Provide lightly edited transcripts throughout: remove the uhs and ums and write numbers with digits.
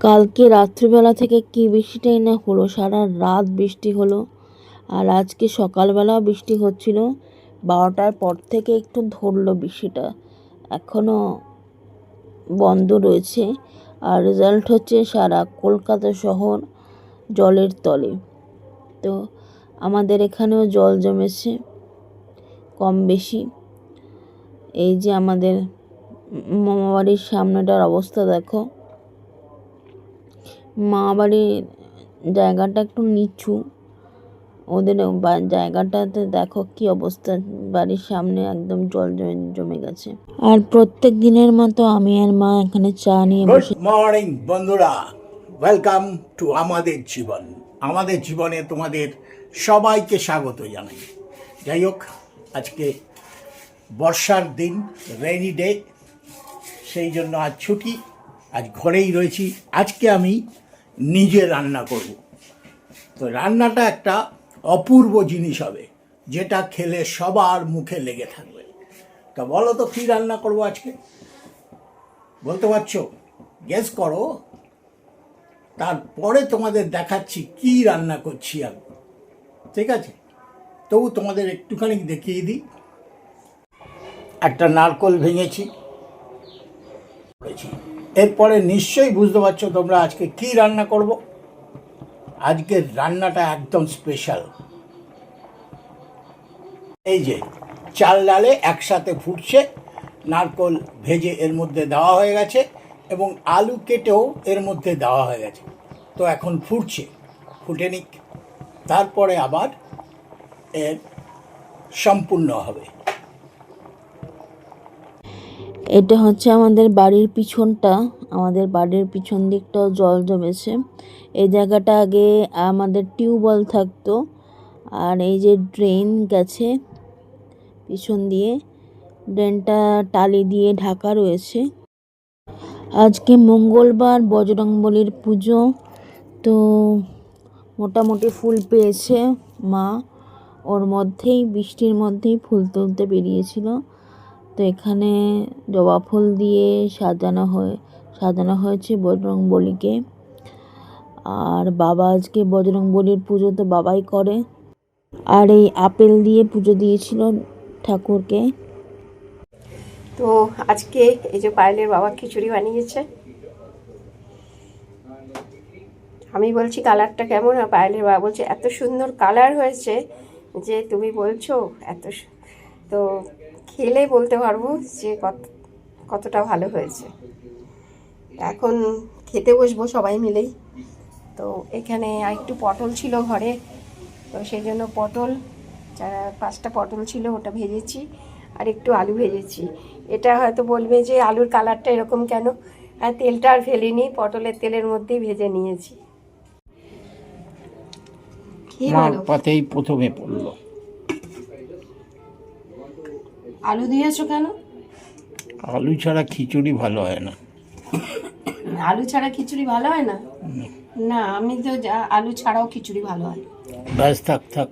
কালকে রাত্রিবেলা থেকে কি বৃষ্টিটাই না হলো, সারা রাত বৃষ্টি হলো। আর আজকে সকালবেলাও বৃষ্টি হচ্ছিল, 12টার পর থেকে একটু ধরলো বৃষ্টিটা, এখনও বন্ধ রয়েছে। আর রেজাল্ট হচ্ছে সারা কলকাতা শহর জলের তলে। তো আমাদের এখানেও জল জমেছে কম বেশি। এই যে আমাদের মামাবাড়ির সামনেটার অবস্থা দেখো। মামাবাড়ির জায়গাটা একটু নিচু, ওদের জায়গাটাতে দেখো কি অবস্থা, বাড়ির সামনে একদম জল জমে গেছে। আর প্রত্যেক দিনের মতো আমি আর মা এখানে চা নিয়ে গুড বসে। মর্নিং বন্ধুরা, ওয়েলকাম টু আমাদের জীবন। আমাদের জীবনে তোমাদের সবাইকে স্বাগত জানাই। যাই হোক, আজকে বর্ষার দিন, রেইনি ডে, সেই জন্য আজ ছুটি, আজ ঘরেই রয়েছি। আজকে আমি নিজে রান্না করব। তো রান্নাটা একটা অপূর্ব জিনিস হবে, যেটা খেলে সবার মুখে লেগে থাকবে। তা বলো তো কী রান্না করব আজকে, বলতে পারছো? গেস করো, তারপরে তোমাদের দেখাচ্ছি কি রান্না করছি আমি, ঠিক আছে? তবু তোমাদের একটুখানি দেখিয়ে দিই। একটা নারকোল ভেঙেছি। এরপরে নিশ্চয়ই বুঝতে পারছো তোমরা আজকে কি রান্না করব। আজকের রান্নাটা একদম স্পেশাল। এই যে চাল ডালে একসাথে ফুটছে, নারকোল ভেজে এর মধ্যে দেওয়া হয়ে গেছে এবং আলু কেটেও এর মধ্যে দেওয়া হয়ে গেছে। তো এখন ফুটছে, ফুটে নিক, তারপরে আবার এর সম্পূর্ণ হবে। এটা হচ্ছে আমাদের বাড়ির পিছনটা, আমাদের বাড়ির পিছন দিকটাও জল জমেছে। এই জায়গাটা আগে আমাদের টিউবওয়েল থাকতো, আর এই যে ড্রেন গেছে পিছন দিয়ে, ড্রেনটা টালি দিয়ে ঢাকা রয়েছে। আজকে মঙ্গলবার, বজরংবলীর পুজো, তো মোটামুটি ফুল পেয়েছে মা। ওর মধ্যেই, বৃষ্টির মধ্যেই ফুল তুলতে বেরিয়েছিল। তো এখানে জবা ফুল দিয়ে সাজানো হয়েছে বজরংবলীকে। আর বাবা আজকে বজরংবলীর পুজো তো বাবাই করে। আর এই আপেল দিয়ে পুজো দিয়েছিল ঠাকুরকে। তো আজকে এই যে পায়েলের বাবা খিচুড়ি বানিয়েছে। আমি বলছি কালারটা কেমন, আর পায়েলের বাবা বলছে এত সুন্দর কালার হয়েছে যে তুমি বলছো এত। তো খেলে বলতে পারবো যে কতটা ভালো হয়েছে। এখন খেতে বসবো সবাই মিলেই। তো এখানে আরেকটু পটল ছিল ঘরে, তো সেই জন্য পটল, 4-5টা পটল ছিল, ওটা ভেজেছি। আর একটু আলু ভেজেছি। এটা হয়তো বলবে যে আলুর কালারটা এরকম কেন, আর তেলটা আর ফেলিনি, পটলের তেলের মধ্যেই ভেজে নিয়েছি। পাতেই প্রথমে পড়লো। আলু দিয়েছো কেন? আলু ছাড়া খিচুড়ি ভালো হয় না। আলু ছাড়া খিচুড়ি ভালো হয় না? না, আমি তো আলু ছাড়াও খিচুড়ি ভালো হয়। ব্যাস, থাক থাক।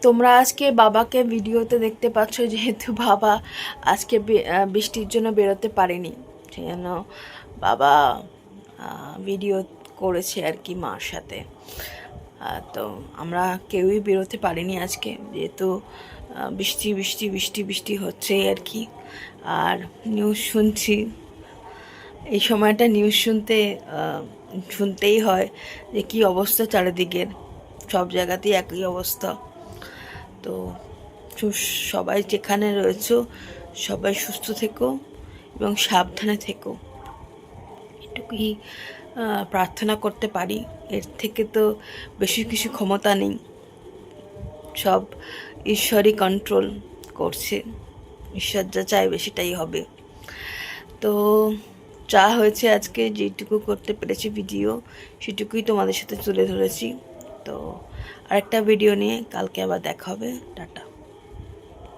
তোমরা আজকে বাবাকে ভিডিওতে দেখতে পাচ্ছ, যেহেতু বাবা আজকে বৃষ্টির জন্য বেরোতে পারেনি, সেজন্য বাবা ভিডিও করেছে আর কি মার সাথে। তো আমরা কেউই বেরোতে পারিনি আজকে, যেহেতু বৃষ্টি বৃষ্টি বৃষ্টি বৃষ্টি হচ্ছে আর কি। আর নিউজ শুনছি, এই সময়টা নিউজ শুনতেই হয় যে কী অবস্থা চারিদিকের, সব জায়গাতেই একই অবস্থা। তো সবাই যেখানে রয়েছো সবাই সুস্থ থেকো এবং সাবধানে থেকো, এটুকুই প্রার্থনা করতে পারি। এর থেকে তো বেশি কিছু ক্ষমতা নেই, সব ঈশ্বরই কন্ট্রোল করছে। ঈশ্বর যা চাইবে সেটাই হবে। তো যা হয়েছে আজকে, যেটুকু করতে পেরেছি ভিডিও, সেটুকুই তোমাদের সাথে তুলে ধরেছি। তো আরেকটা ভিডিও নিয়ে কালকে আবার দেখা হবে। টাটা।